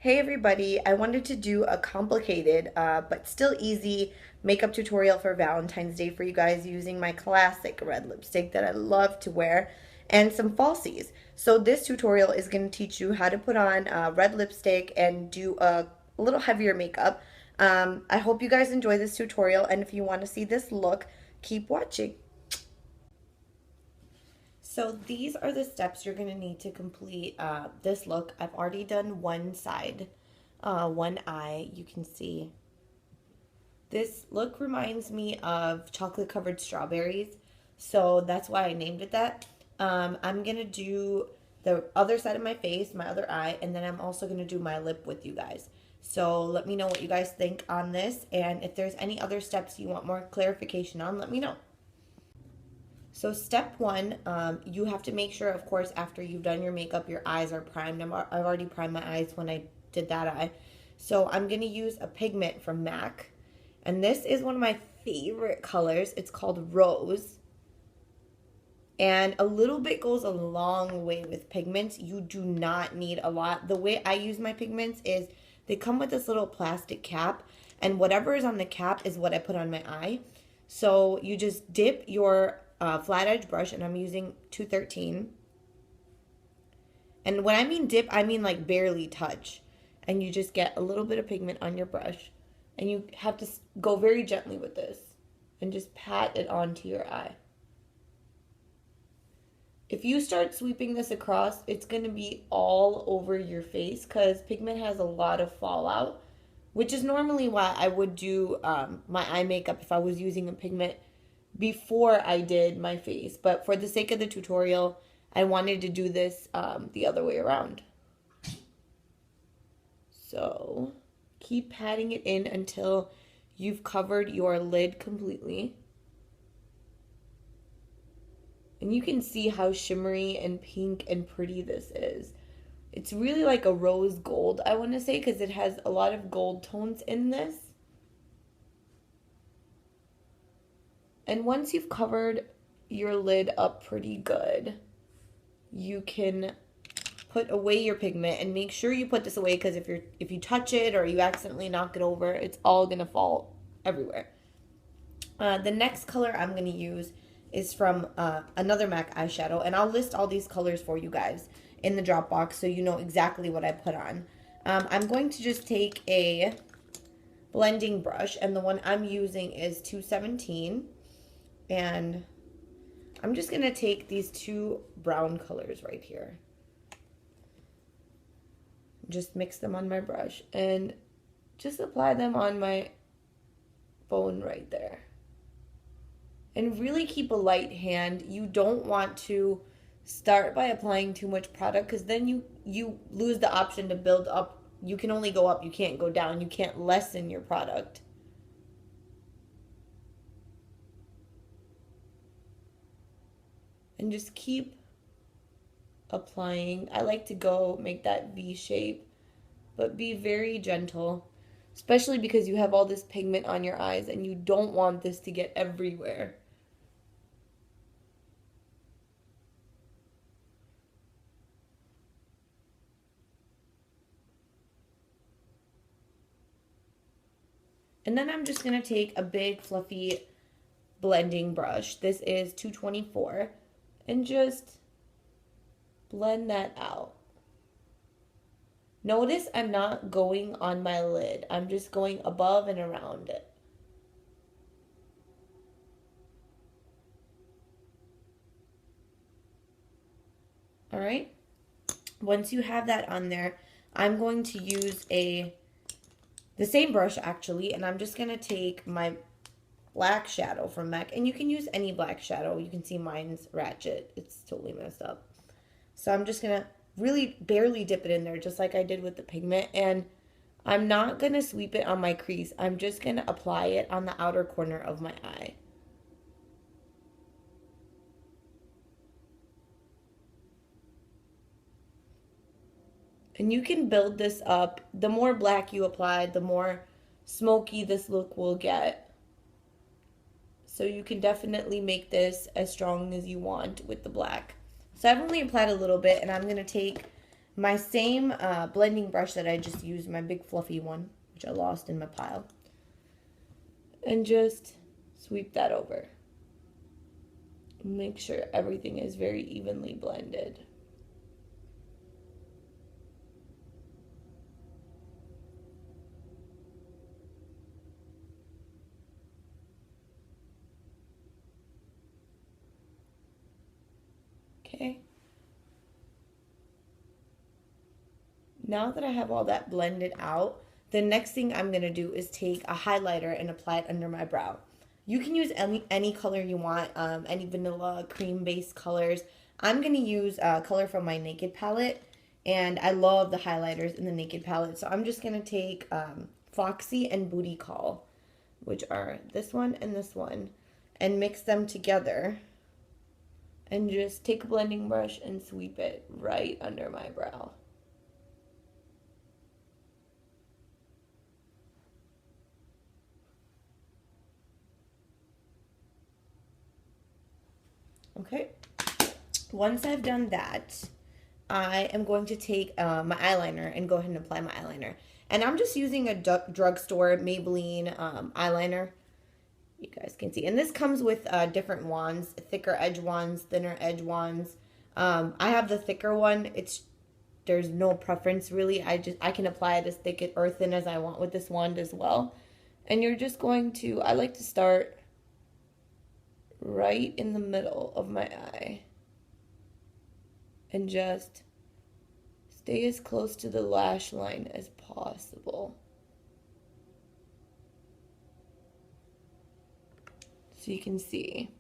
Hey everybody, I wanted to do a complicated but still easy makeup tutorial for Valentine's Day for you guys using my classic red lipstick that I love to wear and some falsies. So this tutorial is going to teach you how to put on red lipstick and do a little heavier makeup. I hope you guys enjoy this tutorial, and if you want to see this look, keep watching. So these are the steps you're going to need to complete this look. I've already done one side, one eye. You can see this look reminds me of chocolate covered strawberries, so that's why I named it that. I'm going to do the other side of my face, my other eye, and then I'm also going to do my lip with you guys. So let me know what you guys think on this, and if there's any other steps you want more clarification on, let me know. So step one, you have to make sure, of course, after you've done your makeup, your eyes are primed. I've already primed my eyes when I did that eye. So I'm going to use a pigment from MAC. And this is one of my favorite colors. It's called Rose. And a little bit goes a long way with pigments. You do not need a lot. The way I use my pigments is they come with this little plastic cap. And whatever is on the cap is what I put on my eye. So you just dip your flat edge brush, and I'm using 213. And when I mean dip, I mean like barely touch. And you just get a little bit of pigment on your brush. And you have to go very gently with this and just pat it onto your eye. If you start sweeping this across, it's going to be all over your face because pigment has a lot of fallout, which is normally why I would do my eye makeup if I was using a pigment before I did my face. But for the sake of the tutorial, I wanted to do this the other way around. So keep patting it in until you've covered your lid completely. And you can see how shimmery and pink and pretty this is. It's really like a rose gold, I want to say, because it has a lot of gold tones in this. And once you've covered your lid up pretty good, you can put away your pigment, and make sure you put this away because if you touch it or you accidentally knock it over, it's all gonna fall everywhere. The next color I'm gonna use is from another MAC eyeshadow, and I'll list all these colors for you guys in the drop box so you know exactly what I put on. I'm going to just take a blending brush, and the one I'm using is 217. And I'm just going to take these two brown colors right here. Just mix them on my brush and just apply them on my bone right there. And really keep a light hand. You don't want to start by applying too much product because then you lose the option to build up. You can only go up, you can't go down. You can't lessen your product. And just keep applying. I like to go make that V shape, but be very gentle, especially because you have all this pigment on your eyes and you don't want this to get everywhere. And then I'm just going to take a big fluffy blending brush. This is 224. And just blend that out. Notice I'm not going on my lid. I'm just going above and around it. All right. Once you have that on there, I'm going to use the same brush actually, and I'm just going to take my black shadow from MAC, and you can use any black shadow. You can see mine's ratchet. It's totally messed up. So I'm just going to really barely dip it in there just like I did with the pigment, and I'm not going to sweep it on my crease. I'm just going to apply it on the outer corner of my eye. And you can build this up. The more black you apply, the more smoky this look will get. So you can definitely make this as strong as you want with the black. So I've only applied a little bit, and I'm going to take my same blending brush that I just used, my big fluffy one, which I lost in my pile, and just sweep that over. Make sure everything is very evenly blended. Okay. Now that I have all that blended out, the next thing I'm going to do is take a highlighter and apply it under my brow. You can use any color you want, any vanilla, cream-based colors. I'm going to use a color from my Naked palette, and I love the highlighters in the Naked palette. So I'm just going to take Foxy and Booty Call, which are this one, and mix them together. And just take a blending brush and sweep it right under my brow. Okay, once I've done that, I am going to take my eyeliner and go ahead and apply my eyeliner. And I'm just using a drugstore Maybelline eyeliner. You guys can see. And this comes with different wands, thicker edge wands, thinner edge wands. I have the thicker one. There's no preference really. I can apply it as thick or thin as I want with this wand as well. And you're just going to, I like to start right in the middle of my eye and just stay as close to the lash line as possible. So you can see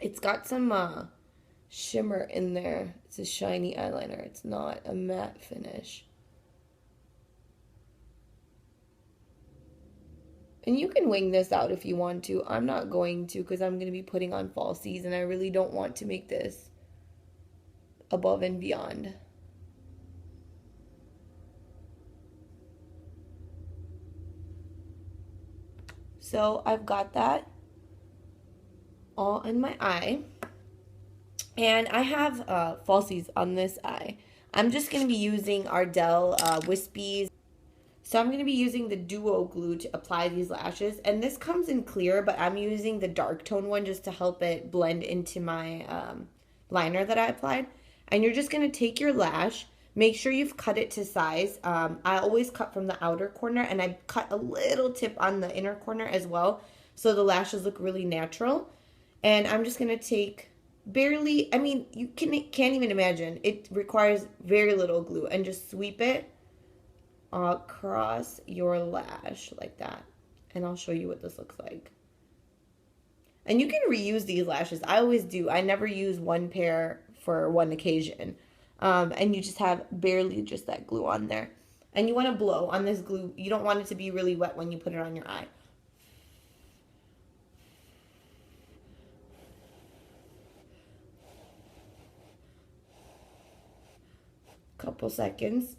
it's got some shimmer in there. It's a shiny eyeliner. It's not a matte finish. And you can wing this out if you want to. I'm not going to because I'm going to be putting on falsies and I really don't want to make this above and beyond. So I've got that all in my eye. And I have falsies on this eye. I'm just going to be using Ardel Whispies. So I'm going to be using the Duo Glue to apply these lashes. And this comes in clear, but I'm using the dark tone one just to help it blend into my liner that I applied. And you're just going to take your lash. Make sure you've cut it to size. I always cut from the outer corner, and I cut a little tip on the inner corner as well, so the lashes look really natural. And I'm just going to take barely, I mean, you can't even imagine. It requires very little glue, and just sweep it across your lash like that. And I'll show you what this looks like. And you can reuse these lashes. I always do. I never use one pair for one occasion. And you just have barely just that glue on there. And you want to blow on this glue. You don't want it to be really wet when you put it on your eye. Couple seconds.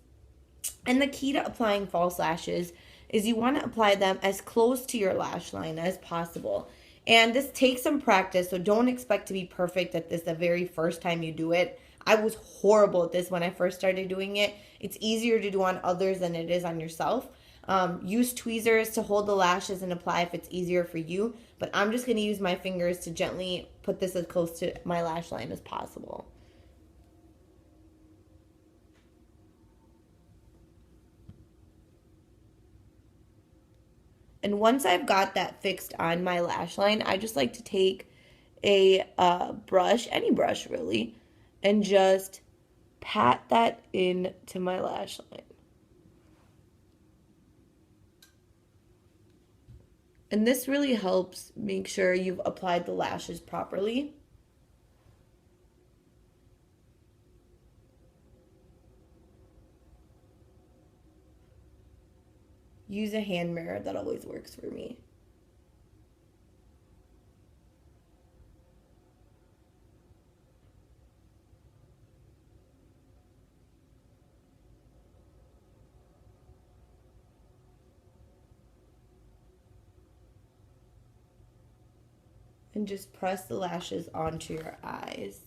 And the key to applying false lashes is you want to apply them as close to your lash line as possible. And this takes some practice, so don't expect to be perfect at this the very first time you do it. I was horrible at this when I first started doing it. It's easier to do on others than it is on yourself. Use tweezers to hold the lashes and apply if it's easier for you. But I'm just going to use my fingers to gently put this as close to my lash line as possible. And once I've got that fixed on my lash line, I just like to take a brush, any brush really, and just pat that into my lash line. And this really helps make sure you've applied the lashes properly. Use a hand mirror, that always works for me. And just press the lashes onto your eyes.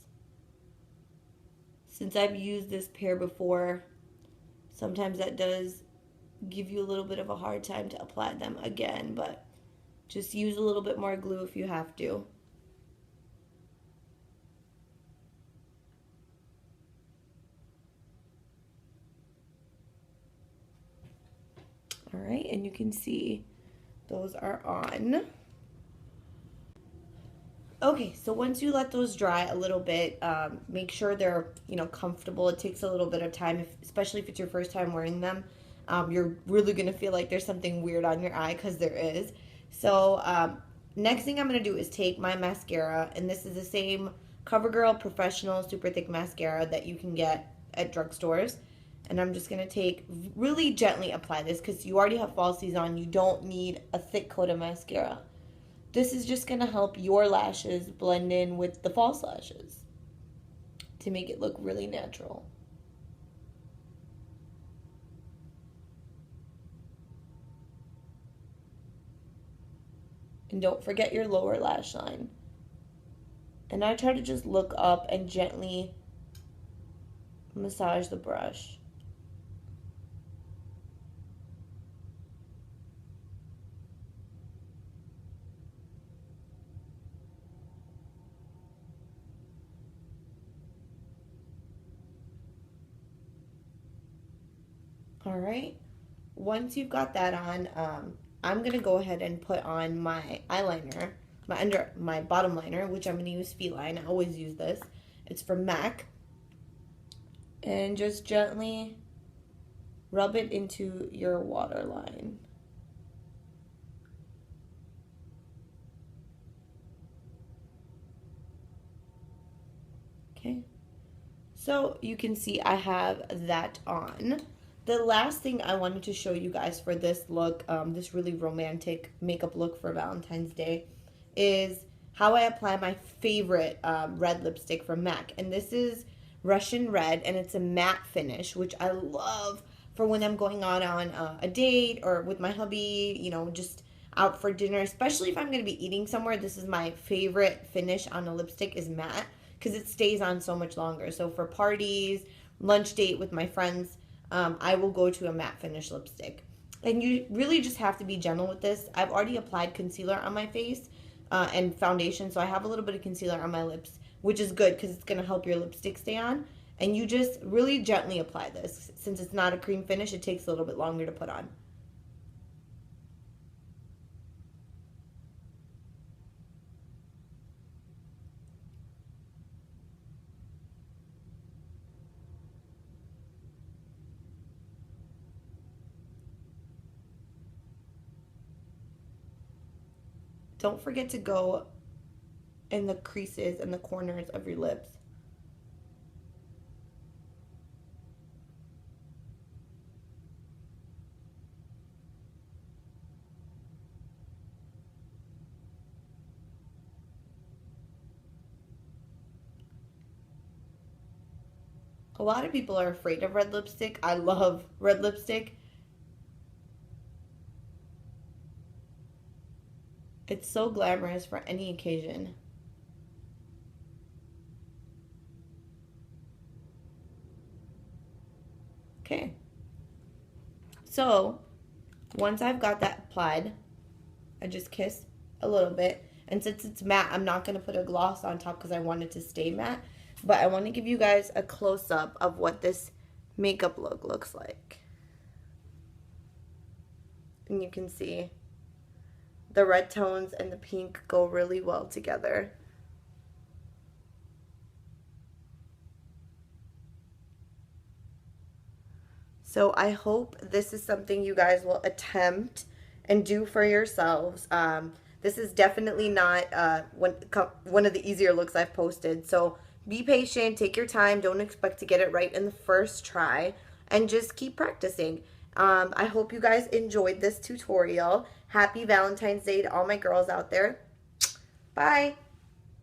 Since I've used this pair before, sometimes that does give you a little bit of a hard time to apply them again, but just use a little bit more glue if you have to. All right, and you can see those are on. Okay, so once you let those dry a little bit, make sure they're, comfortable. It takes a little bit of time, especially if it's your first time wearing them. You're really going to feel like there's something weird on your eye, because there is. So next thing I'm going to do is take my mascara, and this is the same CoverGirl Professional Super Thick Mascara that you can get at drugstores. And I'm just going to really gently apply this, because you already have falsies on. You don't need a thick coat of mascara. This is just going to help your lashes blend in with the false lashes to make it look really natural. And don't forget your lower lash line. And I try to just look up and gently massage the brush. All right, once you've got that on, I'm going to go ahead and put on my eyeliner, my bottom liner, which I'm going to use Feline. I always use this. It's from MAC. And just gently rub it into your waterline. Okay, so you can see I have that on. The last thing I wanted to show you guys for this look, this really romantic makeup look for Valentine's Day, is how I apply my favorite red lipstick from MAC. And this is Russian Red, and it's a matte finish, which I love for when I'm going on a date or with my hubby, just out for dinner, especially if I'm going to be eating somewhere. This is my favorite finish on a lipstick, is matte, because it stays on so much longer. So for parties, lunch date with my friends, I will go to a matte finish lipstick. And you really just have to be gentle with this. I've already applied concealer on my face and foundation, so I have a little bit of concealer on my lips, which is good because it's going to help your lipstick stay on. And you just really gently apply this. Since it's not a cream finish, it takes a little bit longer to put on. Don't forget to go in the creases and the corners of your lips. A lot of people are afraid of red lipstick. I love red lipstick. It's so glamorous for any occasion. Okay. So, once I've got that applied, I just kiss a little bit. And since it's matte, I'm not going to put a gloss on top because I want it to stay matte. But I want to give you guys a close-up of what this makeup look looks like. And you can see the red tones and the pink go really well together. So I hope this is something you guys will attempt and do for yourselves. This is definitely not one of the easier looks I've posted. So be patient, take your time, don't expect to get it right in the first try, and just keep practicing. I hope you guys enjoyed this tutorial. Happy Valentine's Day to all my girls out there. Bye.